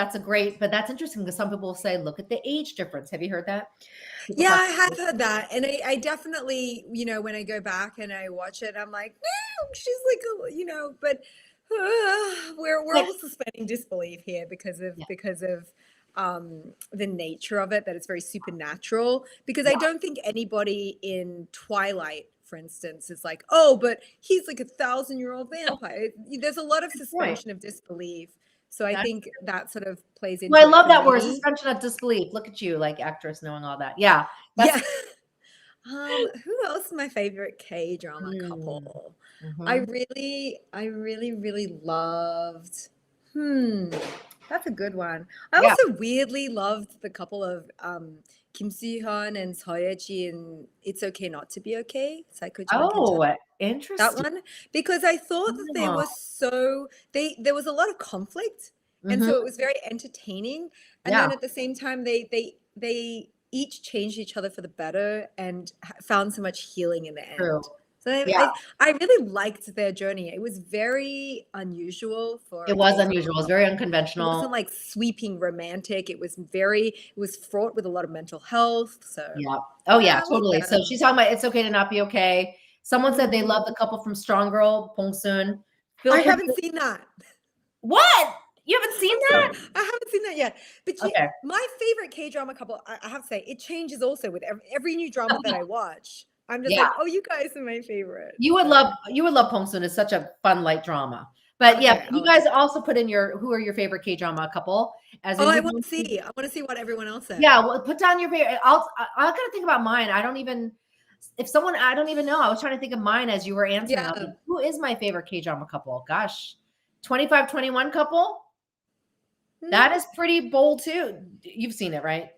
but that's interesting because some people say, look at the age difference. Have you heard that? Yeah, I have heard that. And I definitely, when I go back and I watch it, I'm like, no, she's like, but we're all suspending disbelief here because of the nature of it, that it's very supernatural. Because I don't think anybody in Twilight, for instance, is like, oh, but he's like 1,000-year-old vampire. There's a lot of suspension of disbelief. So I think that sort of plays into. Well, I love that word, suspension of disbelief. Look at you, like actress knowing all that. Yeah. Who else is my favorite K-drama couple? I really, really loved. That's a good one. I Yeah. also weirdly loved the couple of Kim Soo-hyun and Seo Ye-ji in It's Okay Not to Be Okay. Psycho지만 괜찮아. Oh, That interesting. one, because I thought that they Oh. were there was a lot of conflict, and Mhm. so it was very entertaining. And Yeah. then at the same time, they each changed each other for the better and found so much healing in the True. end. So Yeah. I really liked their journey. It was very unusual for It a was K-drama. unusual. It was very It unconventional. wasn't like sweeping romantic. It was fraught with a lot of mental health. So Yeah. Oh yeah, I like totally. So them. she's talking about It's Okay to Not Be Okay. Someone said they love the couple from Strong Girl, Bong Soon. I haven't seen that. What? You haven't seen that? I haven't seen that yet. But Okay. my favorite K-drama couple, I have to say, it changes also with every new drama that I watch. I'm just Yeah. like, oh, you guys are my favorite. You would love Bong Soon. It's such a fun light drama. But yeah, Okay, you guys also put in who are your favorite K-drama couple as Oh, I individual want to see. I want to see what everyone else said. Yeah, well, put down your favorite. I gotta think about mine. I don't even know. I was trying to think of mine as you were answering. I was like, who is my favorite K-drama couple? Gosh, 25-21 couple. That is pretty bold too. You've seen it, right?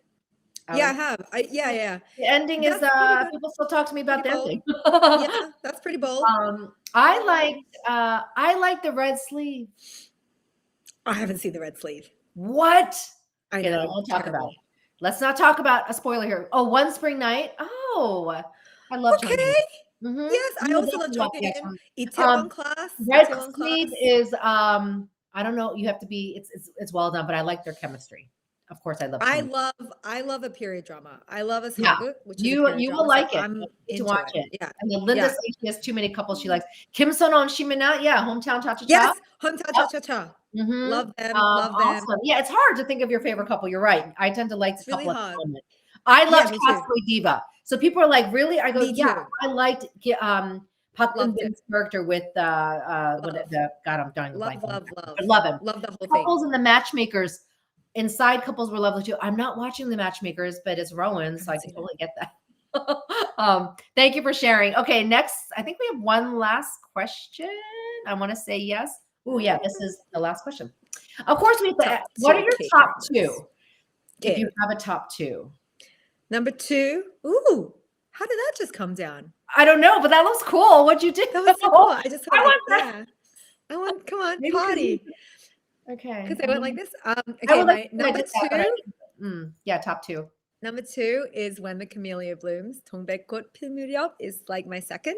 Yeah, I have. Yeah. The ending is people still talk to me about the ending. Yeah, that's pretty bold. I like the red sleeve. I haven't seen the red sleeve. What? I Okay, know. then I won't talk about it. Let's not talk about a spoiler here. Oh, One Spring Night. Oh, I love Chong. Okay. Mm-hmm. Yes, I also love Chong. Itaewon Class. Red Itaewon Sleeve Class. is I don't know. You have to be. It's well done, but I like their chemistry. Of course, I love. I love a period drama. I love a Yeah. Samguk, which You is a period will drama, like so it. I'm You need to into watch it. Yeah. And then Linda says she has too many couples she likes. Kim Son-on, Shimina, yeah, Hometown Cha Cha Cha. Yes, Hometown Cha Cha Cha. Mhm. Love them. Love them. Awesome. Yeah, it's hard to think of your favorite couple. You're right. I tend to like the couple really at hard. the moment. I love me too. Castaway Diva. So people are like, really? I go, Me yeah. too. I liked Park Loved Bin-bin's character with God, I'm dying of blank. Love. I love him. Love the whole Couples thing. and the matchmakers. Inside couples were lovely too. I'm not watching the matchmakers, but it's Rowan, so I can totally get that. Thank you for sharing. Okay, next, I think we have one last question. I want to say yes. Oh yeah, this is the last question. Of course, we have to ask, what are your top two? If you have a top two. Number 2. Ooh, how did that just come down? I don't know, but that looks cool. What'd you do? That was so cool. I just I went want like, that. yeah. I want, come on, Maybe party. Okay. Because I went like this. Okay, my number 2. Yeah, top 2. Number 2 is When the Camellia Blooms. 동백꽃 필 무렵 is like my second.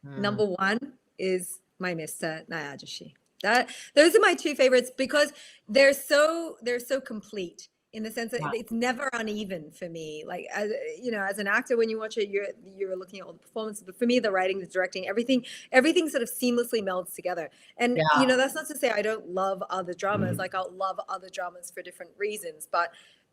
Number 1 is My Mr. 나의 아저씨. Those are my two favorites because they're so complete in the sense that it's never uneven for me. Like as an actor, when you watch it, you're looking at all the performances, but for me, the writing, the directing, everything sort of seamlessly melds together. And that's not to say I don't love other dramas. Like I'll love other dramas for different reasons, but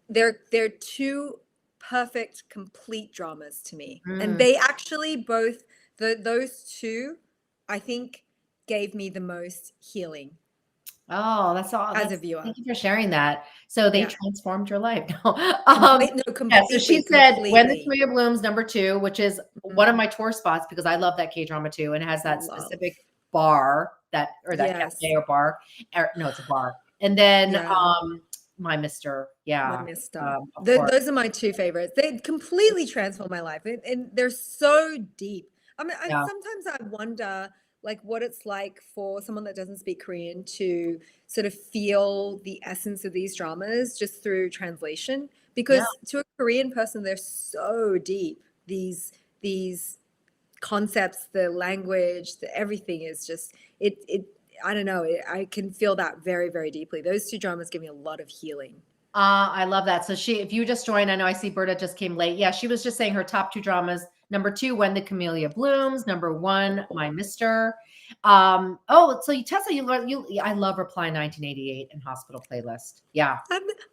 they're two perfect, complete dramas to me. And they actually both those two, I think, gave me the most healing. Oh, that's all. As a viewer. Thank you for sharing that. So they transformed your life. Completely, so she said When the Camellia Blooms, number 2, which is one of my tour spots because I love that K-drama too, and it has that specific bar that cafe or bar. No, it's a bar. And then My Mr. Yeah. My Mr. Those are my two favorites. They completely transform my life, and they're so deep. I mean, sometimes I wonder like what it's like for someone that doesn't speak Korean to sort of feel the essence of these dramas just through translation, because to a Korean person, they're so deep. These concepts, the language, everything is just, I don't know. I can feel that very, very deeply. Those two dramas give me a lot of healing. I love that. So if you just joined, I know I see Berta just came late. Yeah, she was just saying her top 2 dramas. Number 2, When the Camellia Blooms. Number 1, My Mr. So Tessa, I love Reply 1988 and Hospital Playlist. Yeah.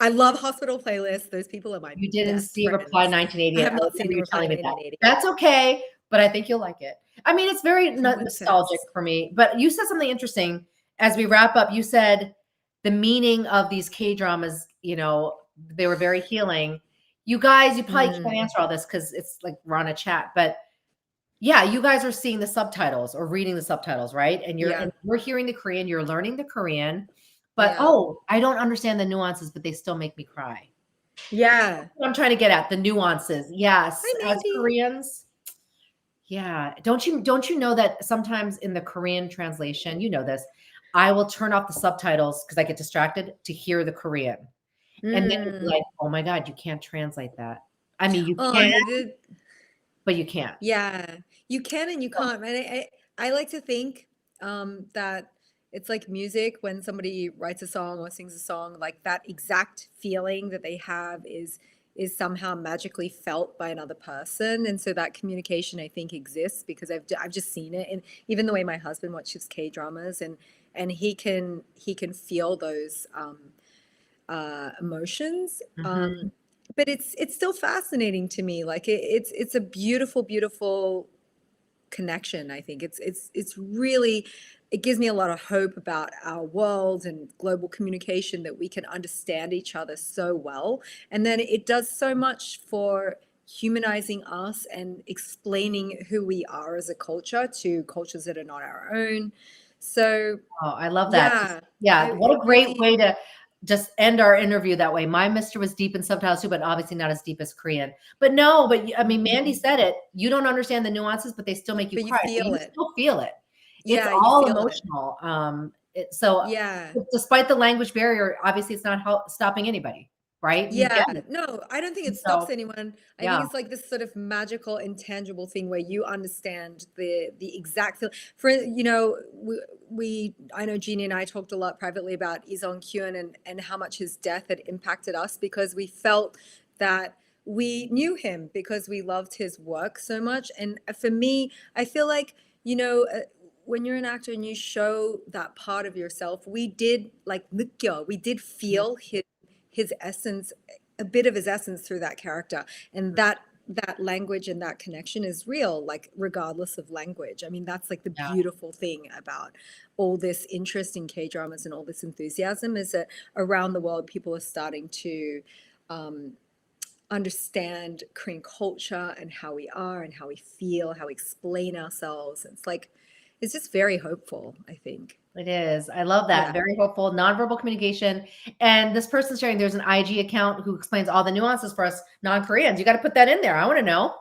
I love Hospital Playlist. Those people are my You didn't see friends. Reply 1988. I have not seen Reply 1988. That's okay, but I think you'll like it. I mean, it's very nostalgic for me. But you said something interesting as we wrap up. You said the meaning of these K-dramas, they were very healing. You guys, you probably can't answer all this because it's like we're on a chat, but yeah, you guys are seeing the subtitles or reading the subtitles, right? And we're hearing the Korean, you're learning the Korean. But Yeah. I don't understand the nuances, but they still make me cry. Yeah. That's what I'm trying to get at, the nuances. Yes, Hi, as Mandy. Koreans. Yeah. Don't you know that sometimes in the Korean translation, you know this, I will turn off the subtitles because I get distracted to hear the Korean. And then it's Mm. like, oh my God, you can't translate that. I mean, you Oh, can, the, but you can't. yeah, you can and you can't. And I like to think that it's like music when somebody writes a song or sings a song, like that exact feeling that they have is somehow magically felt by another person. And so that communication, I think, exists because I've just seen it. And even the way my husband watches K-dramas and he can feel those emotions. Mhm. But it's still fascinating to me. Like it's a beautiful, beautiful connection. I think it's really, it gives me a lot of hope about our world and global communication, that we can understand each other so well. And then it does so much for humanizing us and explaining who we are as a culture to cultures that are not our own. So Oh, I love that. yeah, Yeah, what a it great really, way to just end our interview that way. My mister was deep in subtitles too, but obviously not as deep as Korean. But no, I mean, Mandy said it. You don't understand the nuances, but they still make you but you cry. So feel you it. still feel it. It's Yeah, you all feel it. emotional. So Yeah. despite the language barrier, obviously it's not stopping anybody, right? You Yeah, get it. no, I don't think And it stops so, anyone. I think yeah. it's like this sort of magical, intangible thing where you understand the exact feel. For we I know Jeannie and I talked a lot privately about Lee Kyun and how much his death had impacted us, because we felt that we knew him because we loved his work so much. And for me, I feel like, when you're an actor and you show that part of yourself, we did like 느껴, we did feel his essence, a bit of his essence through that character. And that language and that connection is real, like regardless of language. I mean, that's like the Yeah. beautiful thing about all this interest in K-dramas and all this enthusiasm, is that around the world people are starting to understand Korean culture and how we are and how we feel, how we explain ourselves. It's like, it's just very hopeful, I think. It is. I love that. Yeah. Very hopeful, nonverbal communication. And this person's sharing there's an IG account who explains all the nuances for us non-Koreans. You got to put that in there. I want to know.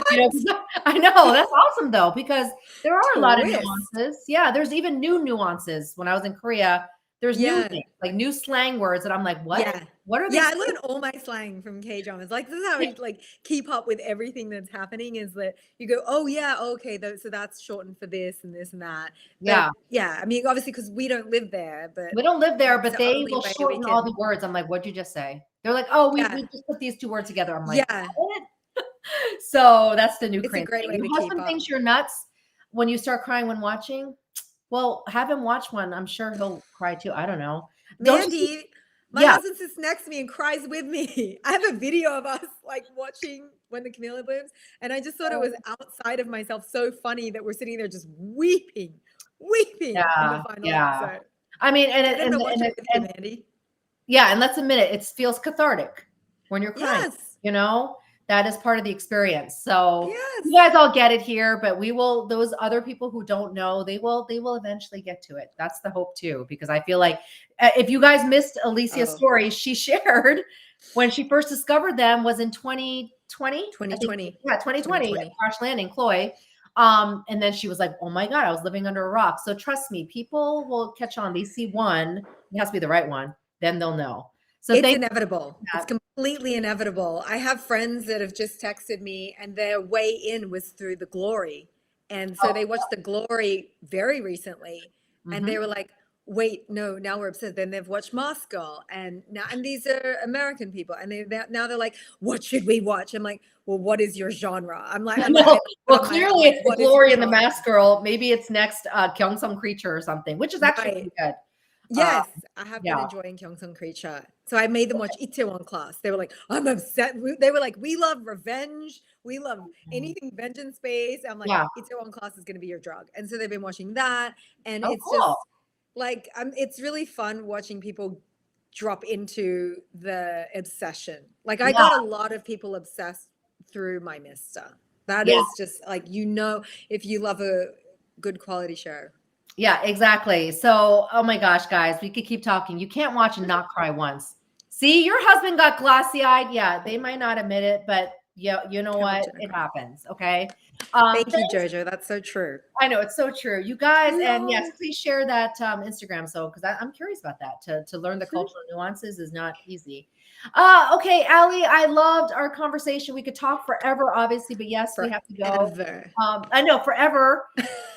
You know, 'cause I know that's awesome though, because there are a lot of Twist. nuances. Yeah, there's even new nuances. When I was in Korea, there's new Yeah. things, like new slang words that I'm like, what? Yeah. What are they Yeah, I saying? learned all my slang from K-dramas. Like, this is how I like keep up with everything that's happening, is that you go, oh yeah, okay, so that's shortened for this and this and that. But Yeah. yeah, I mean, obviously because we don't live there, but We don't live there, that's but the they only will way we shorten all the can. words. I'm like, what'd you just say? They're like, oh, we Yeah. just put these two words together. I'm like, Yeah. what? So that's the new It's a craze great thing. way to Your keep husband up. thinks you're nuts when you start crying when watching. Well, have him watch one. I'm sure he'll cry too. I don't know. Don't you? Mandy, my Yeah. husband sits next to me and cries with me. I have a video of us like watching When the Camellia Blooms, and I just thought it was outside of myself, so funny that we're sitting there just weeping in the Yeah. final Yeah. episode. I mean, Get him to watch it with you, Mandy. yeah, and let's admit it feels cathartic when you're crying, Yes. you know? That is part of the experience. So Yes. you guys all get it here, but we will, those other people who don't know, they will eventually get to it. That's the hope too, because I feel like if you guys missed Alicia's Oh, story, she shared when she first discovered them was in 2020, I think. 2020. Yeah, 2020 at 2020. Crash Landing, Chloe. And then she was like, oh my God, I was living under a rock. So trust me, people will catch on. They see one, it has to be the right one, then they'll know. So It's thank you inevitable. for It's that. completely inevitable. I have friends that have just texted me, and their way in was through The Glory. And so they watched The Glory very recently, and they Mhm. were like, wait, no, now we're obsessed. Then they've watched Mask Girl, and these are American people, and now they're like, what should we watch? I'm like, well, what is your genre? I'm like, No, well, I'm clearly like, it's the what is your glory and the genre? mask girl. Maybe it's next Gyeongsung Creature or something, which is actually Right. pretty good. Uh, Yes, I have been yeah. enjoying Gyeongsung Creature. So I made them watch Itaewon Class. They were like, I'm upset. They were like, we love revenge. We love Mhm. anything vengeance based. I'm like, Yeah. Itaewon Class is going to be your drug. And so they've been watching that. And Oh, it's cool. just like, it's really fun watching people drop into the obsession. Like I Yeah. got a lot of people obsessed through my Mister. That Yeah. is just like, if you love a good quality show. Yeah, exactly. So, oh my gosh, guys, we could keep talking. You can't watch and not cry once. See, your husband got glassy-eyed. Yeah, they might not admit it, but yeah, you know Can't what? watch it and It cry. happens. Okay. Thank you, Thanks. Jojo. That's so true. I know it's so true. You guys, and yes, Lol. please share that Instagram. So, because I'm curious about that. To learn the Mhm. cultural nuances is not easy. Okay, Ali, I loved our conversation. We could talk forever, obviously, but yes, we have to go. Forever. I know forever,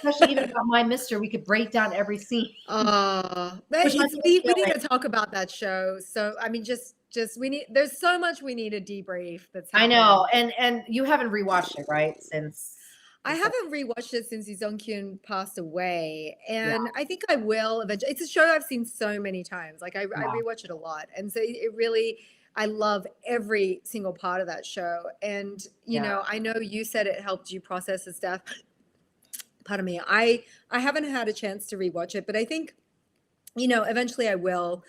especially even about my Mister. We could break down every scene, But which I it's think is we need killing. to talk about that show. So I mean, just we need. There's so much we need to debrief that's I know, happened. and you haven't rewatched it, right? Since I it's like, haven't rewatched it since Lee Sung Kyun passed away, yeah, and I think I will eventually. It's a show I've seen so many times. Like I yeah, rewatch it a lot, and so it really. I love every single part of that show. And yeah. I know you said it helped you process the stuff. Pardon me. I haven't had a chance to rewatch it, but I think eventually I will.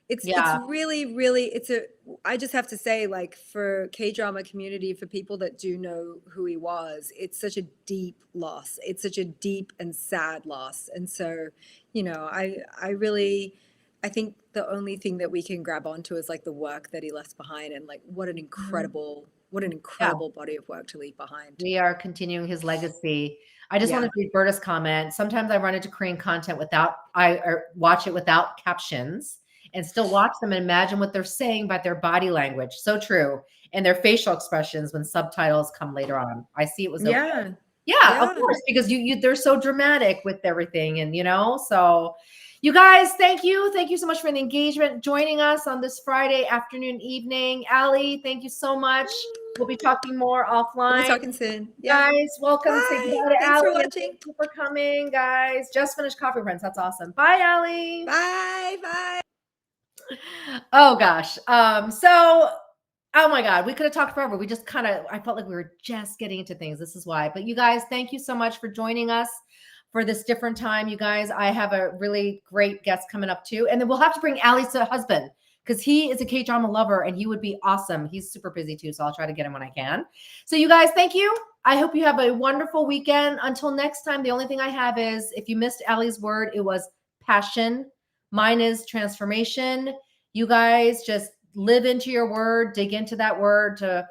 It's Yeah. really it's a I just have to say, like, for K-drama community, for people that do know who he was, it's such a deep loss. It's such a deep and sad loss. And so, I really I think the only thing that we can grab onto is like the work that he left behind, and like Mhm. what an Yeah. incredible body of work to leave behind. We are continuing his legacy. I just wanted Yeah. to read Berta's comment. Sometimes I run into Korean content or watch it without captions and still watch them and imagine what they're saying by their body language. So true. And their facial expressions when subtitles come later on. I see it was okay. Yeah. Yeah, of Yeah. course, because they're so dramatic with everything, and so you guys, thank you. Thank you so much for the engagement, joining us on this Friday afternoon, evening. Ali, thank you so much. We'll be talking more We'll be offline. talking soon. Yeah. Guys, welcome. Say Bye. goodbye to Thanks for Ali, and thank watching. you for coming, guys. Just finished Coffee Prince. That's awesome. Bye, Ali. Bye. Bye. Oh gosh. Oh my God, we could have talked forever. We just I felt like we were just getting into things. This is why. But you guys, thank you so much for joining us for this different time. You guys, I have a really great guest coming up too. And then we'll have to bring Ali's husband because he is a K-drama lover and he would be awesome. He's super busy too. So I'll try to get him when I can. So you guys, thank you. I hope you have a wonderful weekend. Until next time, the only thing I have is, if you missed Ali's word, it was passion. Mine is transformation. You guys just live into your word, dig into that word to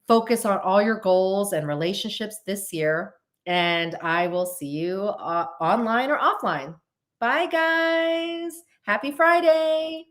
focus on all your goals and relationships this year. And I will see you online or offline. Bye, guys. Happy Friday.